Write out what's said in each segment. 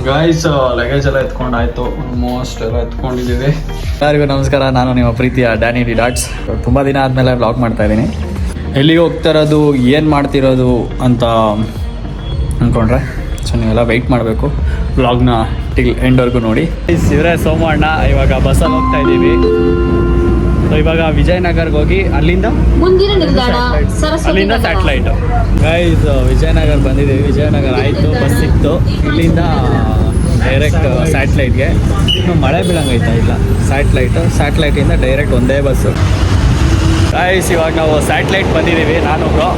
Guys luggage ಎಲ್ಲ ಎತ್ಕೊಂಡಾಯ್ತು, almost ಎಲ್ಲ ಎತ್ಕೊಂಡಿದ್ದೀವಿ. ಎಲ್ಲರಿಗೂ ನಮಸ್ಕಾರ, ನಾನು ನಿಮ್ಮ ಪ್ರೀತಿಯ ಡ್ಯಾನಿ ಡಿ ಡಾಟ್ಸ್. ತುಂಬ ದಿನ ಆದಮೇಲೆ ಬ್ಲಾಗ್ ಮಾಡ್ತಾ ಇದ್ದೀನಿ. ಎಲ್ಲಿಗೆ ಹೋಗ್ತಾ ಇರೋದು, ಏನು ಮಾಡ್ತಿರೋದು ಅಂತ ಅಂದ್ಕೊಂಡ್ರೆ ಸೊ ನೀವೆಲ್ಲ ವೆಯ್ಟ್ ಮಾಡಬೇಕು. ಬ್ಲಾಗ್ನ ಟಿಲ್ ಎಂಡ್ವರೆಗೂ ನೋಡಿ. ಇವರೇ ಸೋಮಣ್ಣ. ಇವಾಗ ಬಸ್ಸಲ್ಲಿ ಹೋಗ್ತಾ ಇದ್ದೀವಿ. ಸೊ ಇವಾಗ ವಿಜಯನಗರ್ಗೆ ಹೋಗಿ ಅಲ್ಲಿಂದ ಸ್ಯಾಟಲೈಟ್. ಗೈಸ್ ವಿಜಯನಗರ ಬಂದಿದ್ದೀವಿ. ವಿಜಯನಗರ ಆಯಿತು, ಬಸ್ ಸಿಕ್ತು. ಇಲ್ಲಿಂದ ಡೈರೆಕ್ಟ್ ಸ್ಯಾಟಲೈಟ್ಗೆ. ಇನ್ನು ಮಳೆ ಬೀಳಂಗೈತಾ ಇಲ್ಲ. ಸ್ಯಾಟಲೈಟಿಂದ ಡೈರೆಕ್ಟ್ ಒಂದೇ ಬಸ್ಸು. ಗೈಸ್ ಇವಾಗ ನಾವು ಸ್ಯಾಟಲೈಟ್ ಬಂದಿದ್ದೀವಿ, ನಾನು ಬ್ರೋ.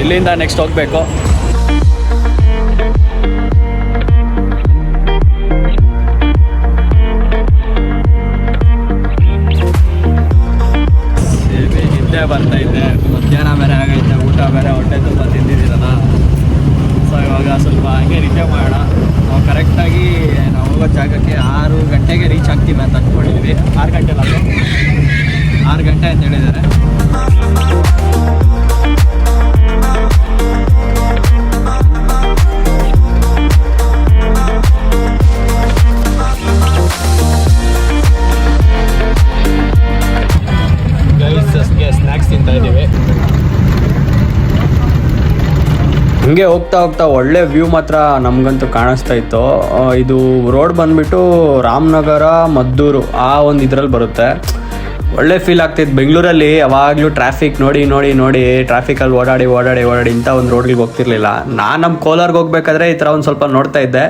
ಇಲ್ಲಿಂದ ನೆಕ್ಸ್ಟ್ ಹೋಗಬೇಕು. ನಿದ್ದೆ ಬರ್ತೈತೆ, ಮಧ್ಯಾಹ್ನ ಬೇರೆ ಆಗೈತೆ, ಊಟ ಬೇರೆ ಹೊಟ್ಟೆ ತುಂಬ ತಿಂದಿದ್ದೀರಲ್ಲ. ಸೊ ಇವಾಗ ಸ್ವಲ್ಪ ಹಂಗೆ ನಿದ್ದೆ ಮಾಡೋಣ. ನಾವು ಕರೆಕ್ಟಾಗಿ ನಾವು ಹೋಗೋ ಜಾಗಕ್ಕೆ 6 ಗಂಟೆಗೆ ರೀಚ್ ಆಗ್ತೀವಿ ಅಂತ ಅಂದ್ಕೊಂಡಿದ್ವಿ. 6 ಗಂಟೆ ಅಲ್ಲ, 6 ಗಂಟೆ ಅಂತ ಹೇಳಿದ್ದಾರೆ. ಸ್ನ್ಯಾಕ್ಸ್ ತಿಂತಾ ಇದ್ದೀವಿ. ಹಂಗೆ ಹೋಗ್ತಾ ಒಳ್ಳೆ ವ್ಯೂ ಮಾತ್ರ ನಮಗಂತೂ ಕಾಣಿಸ್ತಾ ಇತ್ತು. ಇದು ರೋಡ್ ಬಂದುಬಿಟ್ಟು ರಾಮನಗರ ಮದ್ದೂರು ಆ ಒಂದು ಇದರಲ್ಲಿ ಬರುತ್ತೆ. ಒಳ್ಳೆ ಫೀಲ್ ಆಗ್ತಿತ್ತು. ಬೆಂಗಳೂರಲ್ಲಿ ಯಾವಾಗಲೂ ಟ್ರಾಫಿಕ್ ನೋಡಿ ಟ್ರಾಫಿಕಲ್ಲಿ ಓಡಾಡಿ ಇಂಥ ಒಂದು ರೋಡ್ಗೆ ಹೋಗ್ತಿರ್ಲಿಲ್ಲ. ನಾನು ನಮ್ಮ ಕೋಲಾರ್ಗೆ ಹೋಗ್ಬೇಕಾದ್ರೆ ಈ ಥರ ಒಂದು ಸ್ವಲ್ಪ ನೋಡ್ತಾ ಇದ್ದೆ.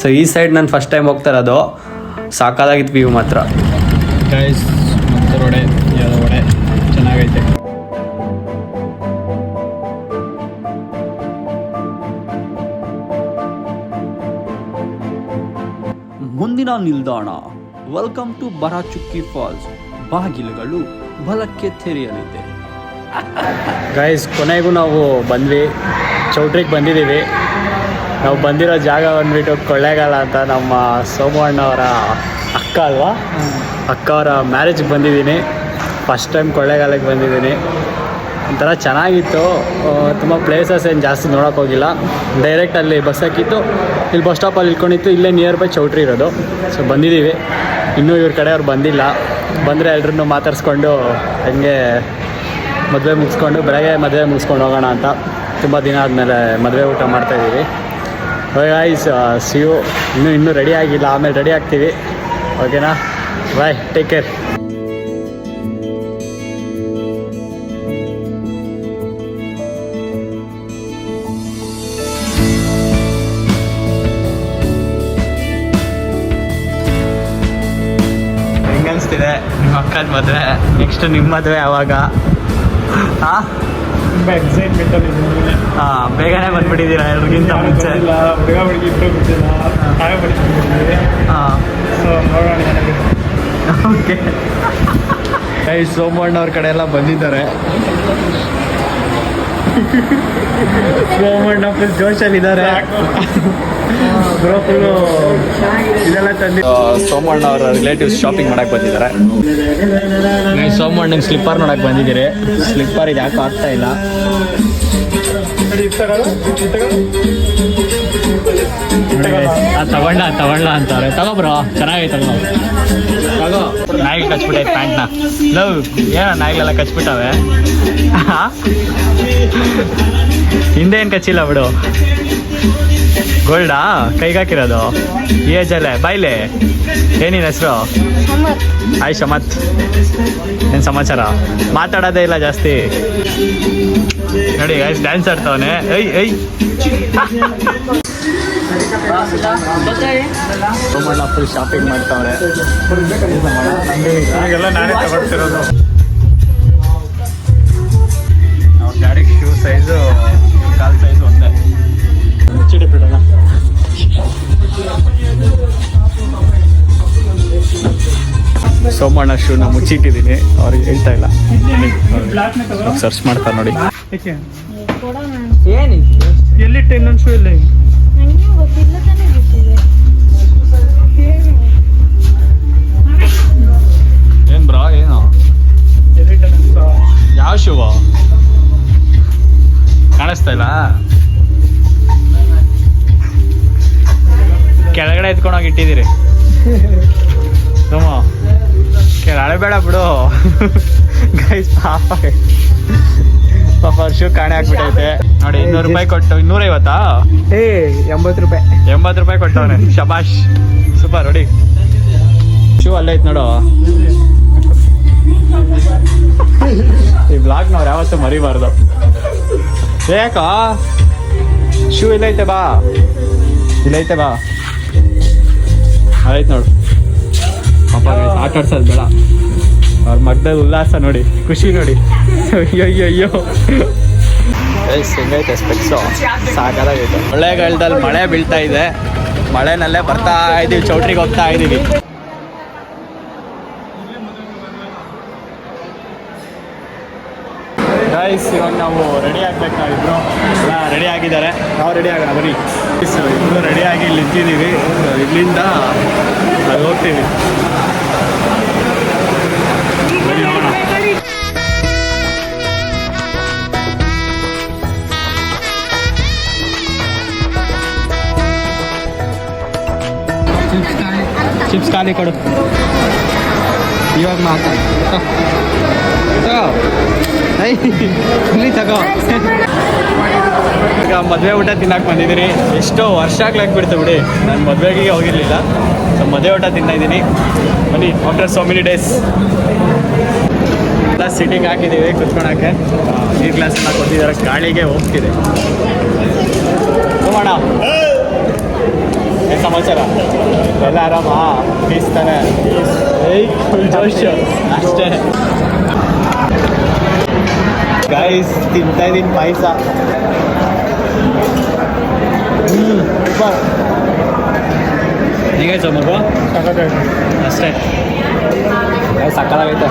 ಸೊ ಈ ಸೈಡ್ ನಾನು ಫಸ್ಟ್ ಟೈಮ್ ಹೋಗ್ತಾ ಇರೋದು. ಸಾಕಾಗಿತ್ತು ವ್ಯೂ ಮಾತ್ರ. ಗೈಸ್ ವಡೆ ಚೆನ್ನಾಗೈತೆ. ಮುಂದಿನ ನಿಲ್ದಾಣ ವೆಲ್ಕಮ್ ಟು ಬರಾಚುಕ್ಕಿ ಫಾಲ್ಸ್. ಬಾಗಿಲುಗಳು ಬಲಕ್ಕೆ ತೆರೆಯಲಿದೆ. ಗೈಸ್ ಕೊನೆಗೂ ನಾವು ಬಂದ್ವಿ, ಚೌಟ್ರಿಗೆ ಬಂದಿದ್ದೀವಿ. ನಾವು ಬಂದಿರೋ ಜಾಗ ಬಂದ್ಬಿಟ್ಟು ಕೊಳ್ಳೇಗಾಲ ಅಂತ. ನಮ್ಮ ಸೋಮಣ್ಣವರ ಅಕ್ಕ ಅಲ್ವಾ, ಅಕ್ಕ ಅವರ ಮ್ಯಾರೇಜ್ಗೆ ಬಂದಿದ್ದೀನಿ. ಫಸ್ಟ್ ಟೈಮ್ ಕೊಳ್ಳೇಗಾಲಕ್ಕೆ ಬಂದಿದ್ದೀನಿ. ಒಂಥರ ಚೆನ್ನಾಗಿತ್ತು. ತುಂಬ ಪ್ಲೇಸಸ್ ಏನು ಜಾಸ್ತಿ ನೋಡೋಕೆ ಹೋಗಿಲ್ಲ. ಡೈರೆಕ್ಟ್ ಅಲ್ಲಿ ಬಸ್ ಹಾಕಿತ್ತು, ಇಲ್ಲಿ ಬಸ್ ಸ್ಟಾಪಲ್ಲಿ ಇಳ್ಕೊಂಡಿತ್ತು. ಇಲ್ಲೇ ನಿಯರ್ ಬೈ ಚೌಟ್ರಿ ಇರೋದು. ಸೊ ಬಂದಿದ್ದೀವಿ. ಇನ್ನೂ ಇವ್ರ ಕಡೆಯವ್ರು ಬಂದಿಲ್ಲ. ಬಂದರೆ ಎಲ್ರನ್ನೂ ಮಾತಾಡಿಸ್ಕೊಂಡು ಹಂಗೆ ಬೆಳಗ್ಗೆ ಮದುವೆ ಮುಗಿಸ್ಕೊಂಡು ಹೋಗೋಣ ಅಂತ. ತುಂಬ ದಿನ ಆದಮೇಲೆ ಮದುವೆ ಊಟ ಮಾಡ್ತಾಯಿದ್ದೀವಿ. Guys see you. ಇನ್ನೂ ರೆಡಿ ಆಗಿಲ್ಲ, ಆಮೇಲೆ ರೆಡಿ ಆಗ್ತೀವಿ. ಓಕೆನಾ, ಬಾಯ್, ಟೇಕ್ ಕೇರ್. ಅನಿಸ್ತಿದೆ ನಿಮ್ಮ ಅಕ್ಕನ ಮದುವೆ. ನೆಕ್ಸ್ಟ್ ನಿಮ್ಮ ಮದುವೆ ಯಾವಾಗ? ತುಂಬ ಎಕ್ಸೈಟ್ಮೆಂಟಲ್ಲಿ ಇದ್ದೀನಿ. ಬೇಗನೆ ಬಂದ್ಬಿಟ್ಟಿದ್ದೀರಾ ಎಲ್ರಿಗಿಂತ ಮುಂಚೆ. ಸೊ ನೋಡೋಣ. ಓಕೆ. ಸೋಮಣ್ಣವ್ರ ಕಡೆ ಎಲ್ಲ ಬಂದಿದ್ದಾರೆ. ಸೋಮಣ್ಣ ಫುಲ್ ಜೋಶಲ್ಲಿದ್ದಾರೆ. ಇದೆಲ್ಲ ತಂದು ಸೋಮಣ್ಣ ಅವರ ರಿಲೇಟಿವ್ಸ್ ಶಾಪಿಂಗ್ ಮಾಡಕ್ಕೆ ಬಂದಿದ್ದಾರೆ. ಸೋಮಣ್ಣಗೆ ಸ್ಲಿಪ್ಪರ್ ನೋಡಕ್ಕೆ ಬಂದಿದ್ದೀರಿ. ಸ್ಲಿಪ್ಪರ್ ಇದು ಯಾಕೆ ಆಗ್ತಾ ಇಲ್ಲ. ತಗೊಂಡ ಅಂತಾರೆ. ತಗೋಬ್ರೋ, ಚೆನ್ನಾಗೈತೆ ತಗೋ. ನಾಯಿಗೆ ಕಚ್ಬಿಟ್ಟೈತೆ ಪ್ಯಾಂಟ್ನ. ಲವ್ ಏನ ನಾಯಿಗಳೆಲ್ಲ ಕಚ್ಬಿಟ್ಟವೆ. ಹಿಂದೆ ಏನು ಕಚ್ಚಿಲ್ಲ ಬಿಡು. ಗೋಲ್ಡಾ ಕೈಗೆ ಹಾಕಿರೋದು ಈ ಏಜಲ್ಲೇ. ಬಾಯ್ಲೆ ಏನಿನ ಹೆಸರು? ಆಯ್ ಶಮತ್. ಏನು ಸಮಾಚಾರ? ಮಾತಾಡೋದೇ ಇಲ್ಲ ಜಾಸ್ತಿ. ನೋಡಿ ಗೈಸ್ ಡ್ಯಾನ್ಸ್ ಆಡ್ತಾವನೆ. ಸೋಮಣ್ಣ ಫುಲ್ ಶಾಪಿಂಗ್ ಮಾಡ್ತಾವ್ರೆ. ಎಲ್ಲ ನಾನೇ ತಗೊಳ್ತಿರೋದು. ಅವ್ರ ಗಾಡಿಗೆ ಶೂ ಸೈಜು ಕಾಲು ಸೈಜು ಒಂದೇ. ಮುಚ್ಚಿಡಿ ಬಿಡೋಣ. ಸೋಮಣ್ಣ ಶೂನ ಮುಚ್ಚಿಟ್ಟಿದ್ದೀನಿ. ಅವ್ರಿಗೆ ಹೇಳ್ತಾ ಇಲ್ಲ, ಸರ್ಚ್ ಮಾಡ್ತಾರೆ ನೋಡಿ. ಎಲ್ಲಿಟ್ಟು ಇನ್ನೊಂದು ಶೂ ಇಲ್ಲ. ಏನ್ ಬ್ರಾ, ಏನು ಯಾವ ಶೂ ಕಾಣಿಸ್ತಾ ಇಲ್ಲ? ಕೆಳಗಡೆ ಎತ್ಕೊಂಡೋಗಿ ಇಟ್ಟಿದ್ದೀರಿ ಸುಮ್ಮ ಅಳಬೇಡ ಬಿಡು ಗೈಸ್ ಪಾಪ ಶೂ ಕಾಣೆ ಹಾಕ್ಬಿಟ್ಟೈತೆ ನೋಡಿ 200 ರೂಪಾಯಿ ಕೊಟ್ಟು 250 80 ರೂಪಾಯಿ ಕೊಟ್ಟವನೆ ಶಬಾಷ್ ಸೂಪರ್ ನೋಡಿ ಶೂ ಅಲ್ಲೇ ಐತೆ ನೋಡು ಈ ಬ್ಲಾಗ್ ನಾವು ಯಾವತ್ತೂ ಮರಿಬಾರ್ದು ಯಾಕೋ ಶೂ ಇಲ್ಲೈತೆ ಬಾ ಇಲ್ಲೈತೆ ಬಾ ಆಯ್ತು ನೋಡು ಪಾಪ ಆಟ ಆಡ್ಸೋದು ಬೇಡ ಅವ್ರ ಮಗ್ದಲ್ಲಿ ಉಲ್ಲಾಸ ನೋಡಿ ಖುಷಿ ನೋಡಿ ಅಯ್ಯೋ ಹೆಂಗೈತೆ ಸ್ಪೆಕ್ಸು ಸಾಕಾಗೈತೆ ಮಳೆಗಾಲದಲ್ಲಿ ಮಳೆ ಬೀಳ್ತಾ ಇದೆ ಮಳೆನಲ್ಲೇ ಬರ್ತಾ ಇದೀವಿ ಚೌಟ್ರಿಗೆ ಹೋಗ್ತಾ ಇದೀವಿ ಗೈಸ್ ಇವಾಗ ನಾವು ರೆಡಿ ಆಗ್ಬೇಕು ನಾವಿಬ್ರು ಎಲ್ಲ ರೆಡಿ ಆಗಿದ್ದಾರೆ ನಾವು ರೆಡಿ ಆಗೋಣ ಬನ್ನಿ ಇಬ್ಬರು ರೆಡಿಯಾಗಿ ಇಲ್ಲಿ ನಿಂತಿದ್ದೀವಿ ಇಲ್ಲಿಂದ ಅಲ್ಲಿ ಹೋಗ್ತೀವಿ ಬನ್ನಿ ಹೋಗೋಣ ಚಿಪ್ಸ್ ಖಾಲಿ ಕೊಡು ಇವಾಗ ಮಾತಾಡಿ ಇಲ್ಲಿ ತಗೋ ಈಗ ಮದುವೆ ಊಟ ತಿನ್ನಕ್ಕೆ ಬಂದಿದ್ದೀನಿ ಎಷ್ಟೋ ವರ್ಷ ಆಗ್ಲಾಕ್ಬಿಡ್ತು ಬಿಡಿ ನಾನು ಮದುವೆಗೆ ಹೋಗಿರಲಿಲ್ಲ ಸೊ ಮದುವೆ ಊಟ ತಿಂತಾಯಿದ್ದೀನಿ ಬನ್ನಿ ಆಫ್ಟರ್ ಸೋ ಮೆನಿ ಡೇಸ್ ಎಲ್ಲ ಸೀಟಿಂಗ್ ಹಾಕಿದ್ದೀವಿ ಕುತ್ಕೊಳಕ್ಕೆ ಈ ಗ್ಲಾಸ್ ಎಲ್ಲ ಕೊಟ್ಟಿದ್ದಾರೆ ಗಾಳಿಗೆ ಹೋಗ್ತಿದೆ ಹೋಗೋಣ ಏನು ಸಮಾಚಾರ ಎಲ್ಲ ಆರಾಮಾ ಪೀಸ್ ತಾನೆ ಜೋಶ್ ಅಷ್ಟೇ ಗೈಸ್ ತಿಂತಾ ಇದ್ದೀನಿ ಪಾಯಸ ಹೇಗಾಯ್ತು ಮಗು ಅಷ್ಟೇ ಸಕ್ಕತ್ತಾಗೈತೆ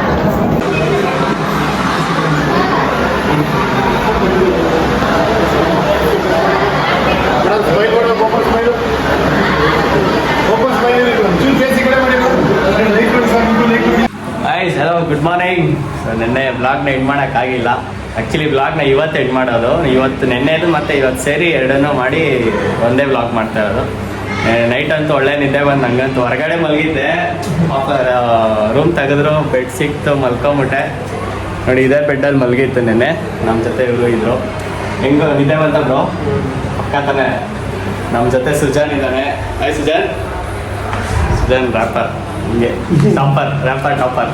ಗೈಸ್ ಹಲೋ ಗುಡ್ ಮಾರ್ನಿಂಗ್ ನಿನ್ನೆ ಬ್ಲಾಗ್ನ ಎಂಡ್ ಮಾಡೋಕ್ಕಾಗಿಲ್ಲ ಆ್ಯಕ್ಚುಲಿ ಬ್ಲಾಗ್ನ ಇವತ್ತು ಎಂಡ್ ಮಾಡೋದು ಇವತ್ತು ನೆನ್ನೆದು ಮತ್ತು ಇವತ್ತು ಸೇರಿ ಎರಡನ್ನೂ ಮಾಡಿ ಒಂದೇ ಬ್ಲಾಗ್ ಮಾಡ್ತಾ ಇರೋದು ನೈಟ್ ಅಂತೂ ಒಳ್ಳೆ ನಿದ್ದೆ ಬಂದು ನಂಗಂತೂ ಹೊರಗಡೆ ಮಲಗಿದ್ದೆ ಪಾಪ ರೂಮ್ ತೆಗೆದ್ರು ಬೆಡ್ ಸಿಕ್ತು ಮಲ್ಕೊಂಬಿಟ್ಟೆ ನೋಡಿ ಇದೇ ಬೆಡ್ಡಲ್ಲಿ ಮಲಗಿತ್ತು ನೆನ್ನೆ ನಮ್ಮ ಜೊತೆ ಇವರು ಇದ್ದರು ಹೆಂಗೋ ನಿದ್ದೆ ಬಂತ ಬ್ರೋ ಪಕ್ಕ ತಾನೆ ನಮ್ಮ ಜೊತೆ ಸುಜಾನ್ ಇದ್ದಾನೆ ಹಾಯ್ ಸುಜಾನ್ ರ್ಯಾಪರ್ ಹಿಂಗೆ ಟಾಪರ್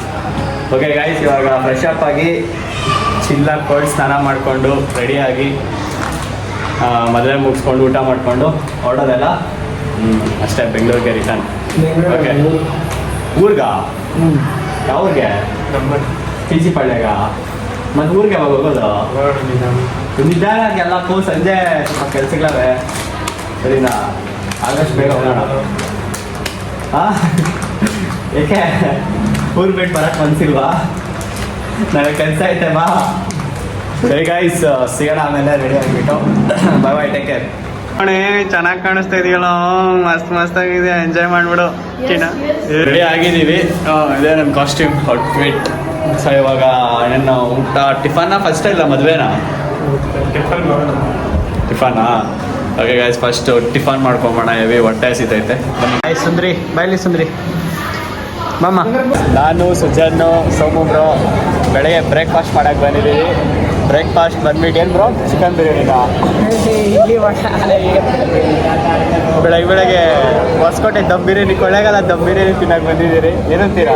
ಓಕೆ ಗೈಸ್ ಇವಾಗ ಫ್ರೆಶ್ ಅಪ್ ಆಗಿ ಚಿಲ್ಲಾಗಿ ಕೋಲ್ಡ್ ಸ್ನಾನ ಮಾಡಿಕೊಂಡು ರೆಡಿಯಾಗಿ ಮದುವೆ ಮುಗಿಸ್ಕೊಂಡು ಊಟ ಮಾಡಿಕೊಂಡು ಹೊರಡೋದೆಲ್ಲ ಅಷ್ಟೇ ಬೆಂಗಳೂರಿಗೆ ರಿಟರ್ನ್ ಓಕೆ ಊರ್ಗ ಯಾವ್ರಿಗೆ ಪಿಜಿ ಪಳ್ಳ್ಯಾಗ ಮತ್ತು ಊರಿಗೆ ಯಾವಾಗ ಹೋಗೋದು ನಿಧಾನ ಎಲ್ಲಕ್ಕೂ ಸಂಜೆ ಸ್ವಲ್ಪ ಕೆಲ್ಸಗಳವೆ ಸರಿನಾ ಆಗಸ್ಟ್ ಬೇಗ ಹೋಗೋಣ ಹಾಂ ಏಕೆ ಊರು ಬಿಟ್ಟು ಬರಕ್ಕೆ ಮನ್ಸಿಲ್ವಾ ನನಗೆ ಕೆಲಸ ಐತೆ ಬಾ ಸರಿ ಗೈಸ್ ಸಿಗೋಣ ಆಮೇಲೆ ರೆಡಿ ಆಗಿಬಿಟ್ಟು ಬೈ ಬೈ ಟೇಕ್ ಕೇರ್ ಅಣ್ಣ ಚೆನ್ನಾಗಿ ಕಾಣಿಸ್ತಾ ಇದೆಯಲ್ಲ ಮಸ್ತ್ ಆಗಿದೆ ಎಂಜಾಯ್ ಮಾಡಿಬಿಡು ರೆಡಿ ಆಗಿದ್ದೀವಿ ಇದೇ ನಮ್ಮ ಕಾಸ್ಟ್ಯೂಮ್ ಔಟ್ಫಿಟ್ ಸೊ ಇವಾಗ ಏನು ಊಟ ಟಿಫನ್ನ ಫಸ್ಟ್ ಇಲ್ಲ ಮದುವೆನಾ ಟಿಫನಾ ಓಕೆ ಗೈಸ್ ಫಸ್ಟು ಟಿಫನ್ ಮಾಡ್ಕೊಂಬೋಣ ಹೆವಿ ಹೊಟ್ಟೆ ಹಸಿತೈತೆ ಬನ್ನಿ ಸುಂದ್ರಿ ಬೈಲಿ ಸುಂದ್ರಿ ಮಾಮ ನಾನು ಸುಜನ್ನು ಸೋಮು ಬ್ರೋ ಬೆಳಗ್ಗೆ ಬ್ರೇಕ್ಫಾಸ್ಟ್ ಮಾಡೋಕ್ಕೆ ಬಂದಿದ್ದೀವಿ ಬ್ರೇಕ್ಫಾಸ್ಟ್ ಬಂದ್ಬಿಟ್ಟು ಏನು ಬ್ರೋ ಚಿಕನ್ ಬಿರಿಯಾನಿನಾ ಬೆಳಗ್ಗೆ ಹೊಸಕೋಟೆ ದಮ್ ಬಿರಿಯಾನಿ ಕೊಳ್ಳೇಗಾಲ ದಮ್ ಬಿರಿಯಾನಿ ತಿನ್ನಕ್ಕೆ ಬಂದಿದ್ದೀರಿ ಏನಂತೀರಾ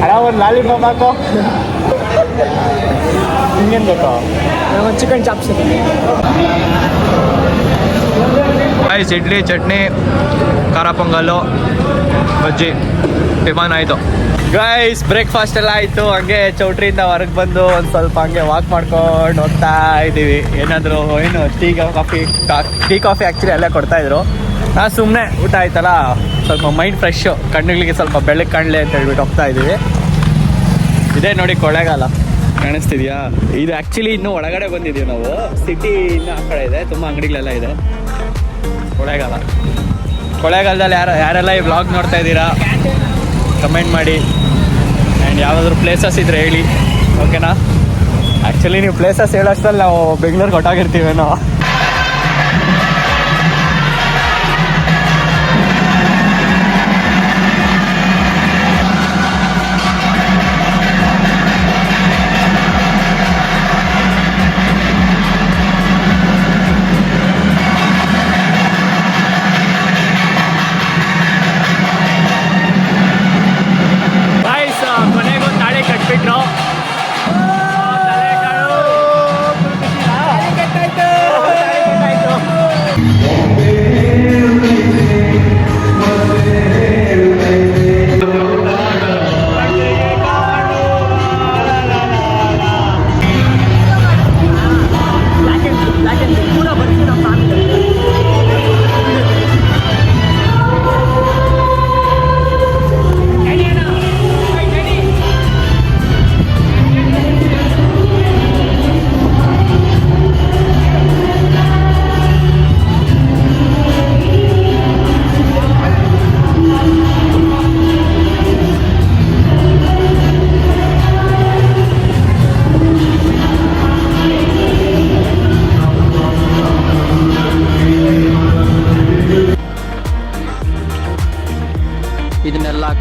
ಅಣ್ಣ ಒಂದು ಲಾಲಿಪಾಪ್ ಹಾಕೋ ಹಿಂಗೇನು ಬೇಕೋ chicken chops rice idli chutney ಖಾರ ಪೊಂಗಲ್ಲು ಬಜ್ಜಿ ಟಿಫನ್ ಆಯಿತು ಗೈಸ್ ಬ್ರೇಕ್ಫಾಸ್ಟ್ ಎಲ್ಲ ಆಯಿತು ಹಂಗೆ ಚೌಟ್ರಿಯಿಂದ ಹೊರಗೆ ಬಂದು ಒಂದು ಸ್ವಲ್ಪ ಹಂಗೆ ವಾಕ್ ಮಾಡ್ಕೊಂಡು ಹೋಗ್ತಾ ಇದ್ದೀವಿ ಏನಾದರೂ ಏನು ಟೀ ಕಾಫಿ ಆ್ಯಕ್ಚುಲಿ ಅಲ್ಲೇ ಕೊಡ್ತಾಯಿದ್ರು ನಾನು ಸುಮ್ಮನೆ ಊಟ ಆಯ್ತಲ್ಲ ಸ್ವಲ್ಪ ಮೈಂಡ್ ಫ್ರೆಶ್ಶು ಕಣ್ಣುಗಳಿಗೆ ಸ್ವಲ್ಪ ಬೆಳಗ್ಗೆ ಕಾಣಲಿ ಅಂತ ಹೇಳ್ಬಿಟ್ಟು ಹೋಗ್ತಾ ಇದ್ದೀವಿ ಇದೇ ನೋಡಿ ಕೊಳ್ಳೇಗಾಲ ಕಾಣಿಸ್ತಿದ್ಯಾ ಇದು ಆ್ಯಕ್ಚುಲಿ ಇನ್ನೂ ಒಳಗಡೆ ಬಂದಿದ್ದೀವಿ ನಾವು ಸಿಟಿ ಇನ್ನೂ ಆ ಕಡೆ ಇದೆ ತುಂಬ ಅಂಗಡಿಗಳೆಲ್ಲ ಇದೆ ಕೊಳ್ಳೇಗಾಲದಲ್ಲಿ ಯಾರೆಲ್ಲ ಈ ವ್ಲಾಗ್ ನೋಡ್ತಾ ಇದ್ದೀರಾ ಕಮೆಂಟ್ ಮಾಡಿ ಆ್ಯಂಡ್ ಯಾವುದಾದ್ರೂ ಪ್ಲೇಸಸ್ ಇದ್ರೆ ಹೇಳಿ ಓಕೆನಾ ಆ್ಯಕ್ಚುಲಿ ನೀವು ಪ್ಲೇಸಸ್ ಹೇಳೋಷ್ಟರಲ್ಲಿ ನಾವು ಬೆಂಗಳೂರಿಗೆ ಹೊಟ್ಟಾಗಿರ್ತೀವೇನೋ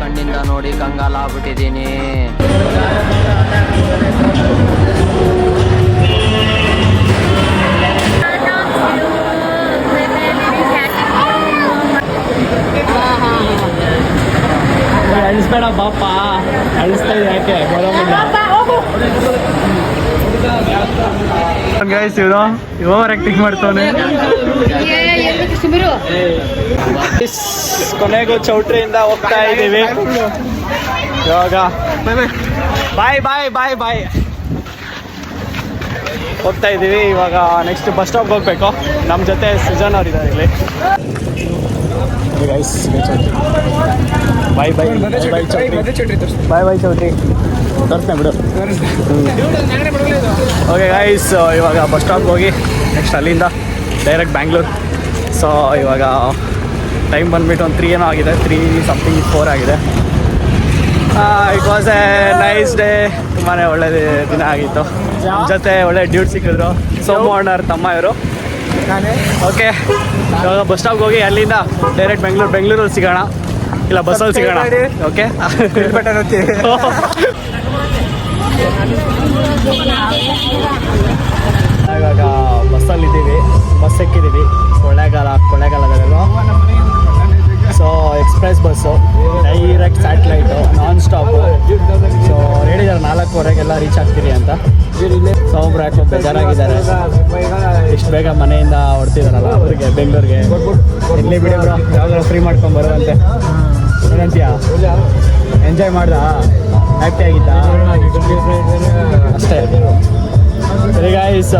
ಕಣ್ಣಿಂದ ನೋಡಿ ಕಂಗಾಲಾಗ್ಬಿಟ್ಟಿದ್ದೀನಿ. ಅಳಿಸ್ಬೇಡ ಬಾಪ, ಅಳಿಸ್ತಾ ಇದೆ ಯಾಕೆ ಗೈಸ್ ಇವನು ಓವರ್ ಆಕ್ಟಿಂಗ್ ಮಾಡ್ತಾನೆ. ಕೊನೆಗೂ ಚೌಟ್ರಿಯಿಂದ ಹೋಗ್ತಾ ಇದ್ದೀವಿ ಇವಾಗ. ಬಾಯ್ ಬಾಯ್ ಬಾಯ್ ಬಾಯ್ ಹೋಗ್ತಾ ಇದ್ದೀವಿ ಇವಾಗ. ನೆಕ್ಸ್ಟ್ ಬಸ್ ಸ್ಟಾಪ್ ಹೋಗ್ಬೇಕು. ನಮ್ಮ ಜೊತೆ ಸುಜನ್ ಅವ್ರು ಇದ್ದಾರೆ ಇಲ್ಲಿ. ಬಾಯ್ ಬಾಯ್ ಬಾಯ್ ಚೌಟ್ರಿ, ಬಾಯ್ ಬಾಯ್ ಚೌಟ್ರಿ ತೋರಿಸ್ತಾ ಬಿಡು. ಓಕೆ ಗೈಸ್, ಇವಾಗ ಬಸ್ ಸ್ಟಾಪ್ಗೆ ಹೋಗಿ ನೆಕ್ಸ್ಟ್ ಅಲ್ಲಿಂದ ಡೈರೆಕ್ಟ್ ಬ್ಯಾಂಗ್ಳೂರ್. ಸೊ ಇವಾಗ ಟೈಮ್ ಬಂದುಬಿಟ್ಟು ಒಂದು 3 ಏನೋ ಆಗಿದೆ, 3:something ಆಗಿದೆ. It was A nice day. ತುಂಬಾ ಒಳ್ಳೆ ದಿನ ಆಗಿತ್ತು. ನಮ್ಮ ಜೊತೆ ಒಳ್ಳೆ ಡ್ಯೂಟ್ ಸಿಕ್ಕಿದ್ರು ಸೋಮು ಅಣ್ಣವ್ರ ತಮ್ಮ ಇವರು. ಓಕೆ, ಇವಾಗ ಬಸ್ ಸ್ಟಾಪ್ಗೆ ಹೋಗಿ ಅಲ್ಲಿಂದ ಡೈರೆಕ್ಟ್ ಬೆಂಗಳೂರಲ್ಲಿ ಸಿಗೋಣ, ಇಲ್ಲ ಬಸ್ಸಲ್ಲಿ ಸಿಗೋಣ. ಓಕೆ, ಇವಾಗ ಬಸ್ಸಲ್ಲಿದ್ದೀವಿ, ಬಸ್ ಎಕ್ಕಿದ್ದೀವಿ. ಕೊಳ್ಳೇಗಾಲದಲ್ಲೂ. So express bus, direct satellite, non stop. So ಹೇಳಿದ್ದಾರೆ 4:15ಗೆಲ್ಲ ರೀಚ್ ಆಗ್ತೀರಿ ಅಂತ. ಸೊ ಒಬ್ರು ಯಾಕೋ ಬೇಜಾರಾಗಿದ್ದಾರೆ, ಇಷ್ಟು ಬೇಗ ಮನೆಯಿಂದ ಹೊಡ್ತಿದಾರಲ್ಲ ಅವ್ರಿಗೆ ಬೆಂಗಳೂರಿಗೆ. ಎಲ್ಲಿ ಬಿಡಿ ಬ್ರೋ, ಯಾವಾಗಲೂ ಫ್ರೀ ಮಾಡ್ಕೊಂಡು ಬರುವಂತೆ. ಏನಂತೀಯ? ಎಂಜಾಯ್ ಮಾಡ್ದ? ಹ್ಯಾಪಿ ಆಗಿದ್ದ? ಅಷ್ಟೇ. ಸರಿ ಗೈಸ್,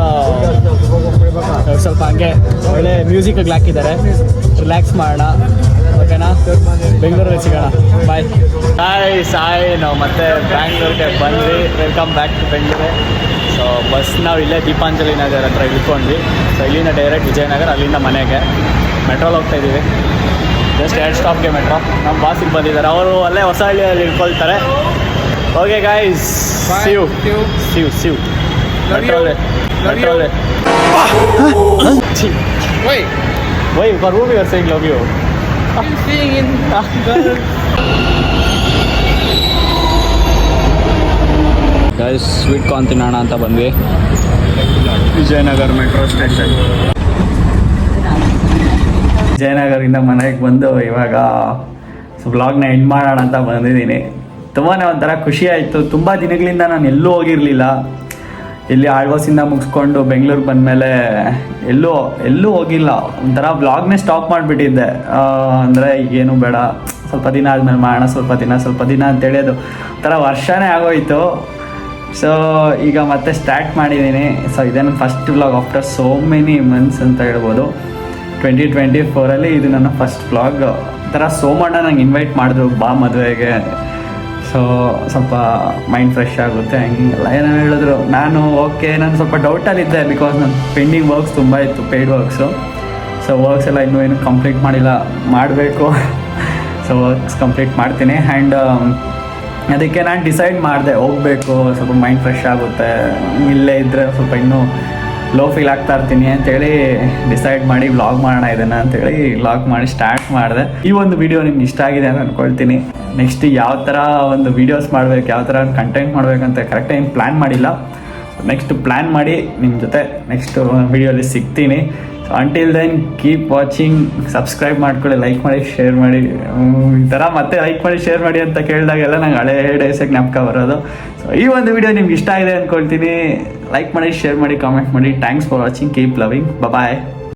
ಸ್ವಲ್ಪ ಹಂಗೆ ಒಳ್ಳೆ ಮ್ಯೂಸಿಕ್ಗೆ ಹಾಕಿದ್ದಾರೆ, ರಿಲ್ಯಾಕ್ಸ್ ಮಾಡೋಣ. ಓಕೆನಾ? ಬೆಂಗಳೂರಲ್ಲಿ ಸಿಗೋಣ. ಬಾಯ್ ಸಾಯ್. ನಾವು ಮತ್ತೆ ಬ್ಯಾಂಗ್ಳೂರಿಗೆ ಬಂದ್ವಿ. Welcome back to Bengaluru. So bus ನಾವು ಇಲ್ಲೇ ದೀಪಾಂಜಲಿ ನಗರ್ ಹತ್ರ ಇಳ್ಕೊಂಡ್ವಿ. ಸೊ ಇಲ್ಲಿಂದ ಡೈರೆಕ್ಟ್ ವಿಜಯನಗರ, ಅಲ್ಲಿಂದ ಮನೆಗೆ. ಮೆಟ್ರೋಲ್ಲಿ ಹೋಗ್ತಾ ಇದ್ದೀವಿ. ಜಸ್ಟ್ 2 ಸ್ಟಾಪ್ಗೆ ಮೆಟ್ರೋ. ನಮ್ಮ ಬಾಸಿಗೆ ಬಂದಿದ್ದಾರೆ, ಅವರು ಅಲ್ಲೇ ಹೊಸಹಳ್ಳಿಯಲ್ಲಿ ಇಳ್ಕೊಳ್ತಾರೆ. ಓಕೆ ಗೈಸ್, ಸಿವ್ ಮೆಟ್ರೋಲೆ. Why? For whom you are saying love you? I'm seeing in guys, sweet corn ತಿನ್ನೋಣ ಅಂತ ಬಂದ್ವಿ ವಿಜಯನಗರ ಮೆಟ್ರೋ ಸ್ಟೇಷನ್. ವಿಜಯನಗರಿಂದ ಮನೆಗೆ ಬಂದು ಇವಾಗ ವ್ಲಾಗ್ನ ಎಂಡ್ ಮಾಡೋಣ ಅಂತ ಬಂದಿದ್ದೀನಿ. ತುಂಬಾ ಒಂಥರ ಖುಷಿ ಆಯಿತು. ತುಂಬ ದಿನಗಳಿಂದ ನಾನು ಎಲ್ಲೂ ಹೋಗಿರಲಿಲ್ಲ. ಇಲ್ಲಿ ಆಳ್ವಾಸಿಂದ ಮುಗಿಸ್ಕೊಂಡು ಬೆಂಗಳೂರಿಗೆ ಬಂದಮೇಲೆ ಎಲ್ಲೂ ಹೋಗಿಲ್ಲ. ಒಂಥರ ವ್ಲಾಗ್ನೇ ಸ್ಟಾಪ್ ಮಾಡಿಬಿಟ್ಟಿದ್ದೆ. ಅಂದರೆ ಈಗೇನು ಬೇಡ, ಸ್ವಲ್ಪ ದಿನ ಆದಮೇಲೆ ಮಾಡೋಣ, ಸ್ವಲ್ಪ ದಿನ ಅಂತೇಳಿ ಅದು ಒಂಥರ ವರ್ಷನೇ ಆಗೋಯಿತು. ಸೊ ಈಗ ಮತ್ತೆ ಸ್ಟಾರ್ಟ್ ಮಾಡಿದ್ದೀನಿ. ಸೊ ಇದೇ ನನ್ನ first vlog after so many months ಅಂತ ಹೇಳ್ಬೋದು. 2024 ಇದು ನನ್ನ ಫಸ್ಟ್ ವ್ಲಾಗ್. ಒಂಥರ ಸೋಮಣ್ಣ ನಂಗೆ ಇನ್ವೈಟ್ ಮಾಡಿದ್ರು, ಬಾ ಮದುವೆಗೆ. ಸೊ ಸ್ವಲ್ಪ ಮೈಂಡ್ ಫ್ರೆಶ್ ಆಗುತ್ತೆ ಹಂಗೆಲ್ಲ ಏನೋ ಹೇಳಿದ್ರು. ನಾನು ನಾನು ಸ್ವಲ್ಪ ಡೌಟಲ್ಲಿದ್ದೆ, ಬಿಕಾಸ್ ನನ್ನ ಪೆಂಡಿಂಗ್ ವರ್ಕ್ಸ್ ತುಂಬ ಇತ್ತು, ಪೇಯ್ಡ್ ವರ್ಕ್ಸು. ಸೊ ವರ್ಕ್ಸ್ ಎಲ್ಲ ಇನ್ನೂ ಕಂಪ್ಲೀಟ್ ಮಾಡಬೇಕು. ಸೊ ವರ್ಕ್ಸ್ ಕಂಪ್ಲೀಟ್ ಮಾಡ್ತೀನಿ. ಆ್ಯಂಡ್ ಅದಕ್ಕೆ ನಾನು ಡಿಸೈಡ್ ಮಾಡಿದೆ, ಹೋಗಬೇಕು, ಸ್ವಲ್ಪ ಮೈಂಡ್ ಫ್ರೆಶ್ ಆಗುತ್ತೆ, ಇಲ್ಲೇ ಇದ್ದರೆ ಸ್ವಲ್ಪ ಇನ್ನೂ ಲೋ ಫೀಲ್ ಆಗ್ತಾ ಇರ್ತೀನಿ ಅಂತೇಳಿ ಡಿಸೈಡ್ ಮಾಡಿ ವ್ಲಾಗ್ ಮಾಡೋಣ ಇದನ್ನು ಅಂತೇಳಿ ವ್ಲಾಗ್ ಮಾಡಿ ಸ್ಟಾರ್ಟ್ ಮಾಡಿದೆ. ಈ ಒಂದು ವಿಡಿಯೋ ನಿಮ್ಗೆ ಇಷ್ಟ ಆಗಿದೆ ಅಂತ ಅಂದ್ಕೊಳ್ತೀನಿ. ನೆಕ್ಸ್ಟ್ ಯಾವ ಥರ ಒಂದು ವೀಡಿಯೋಸ್ ಮಾಡಬೇಕು, ಯಾವ ಥರ ಕಂಟೆಂಟ್ ಮಾಡಬೇಕಂತ ಕರೆಕ್ಟಾಗಿ ಏನು ಪ್ಲ್ಯಾನ್ ಮಾಡಿಲ್ಲ. ನೆಕ್ಸ್ಟ್ ಪ್ಲ್ಯಾನ್ ಮಾಡಿ ನಿಮ್ಮ ಜೊತೆ ನೆಕ್ಸ್ಟ್ ವಿಡಿಯೋಲಿ ಸಿಗ್ತೀನಿ. So until then keep watching, subscribe ಮಾಡ್ಕೊಳ್ಳಿ, ಲೈಕ್ ಮಾಡಿ, ಶೇರ್ ಮಾಡಿ. ಈ ಥರ ಮತ್ತೆ ಲೈಕ್ ಮಾಡಿ, ಶೇರ್ ಮಾಡಿ ಅಂತ ಕೇಳಿದಾಗೆಲ್ಲ ನಂಗೆ ಹಳೆ ಡೇಸಿಗೆ ಜ್ಞಾಪಕ ಬರೋದು. ಸೊ ಈ ಒಂದು ವಿಡಿಯೋ ನಿಮ್ಗೆ ಇಷ್ಟ ಆಗಿದೆ ಅಂದ್ಕೊಳ್ತೀನಿ. ಲೈಕ್ ಮಾಡಿ, ಶೇರ್ ಮಾಡಿ, ಕಾಮೆಂಟ್ ಮಾಡಿ. Thanks for watching. Keep loving. Bye.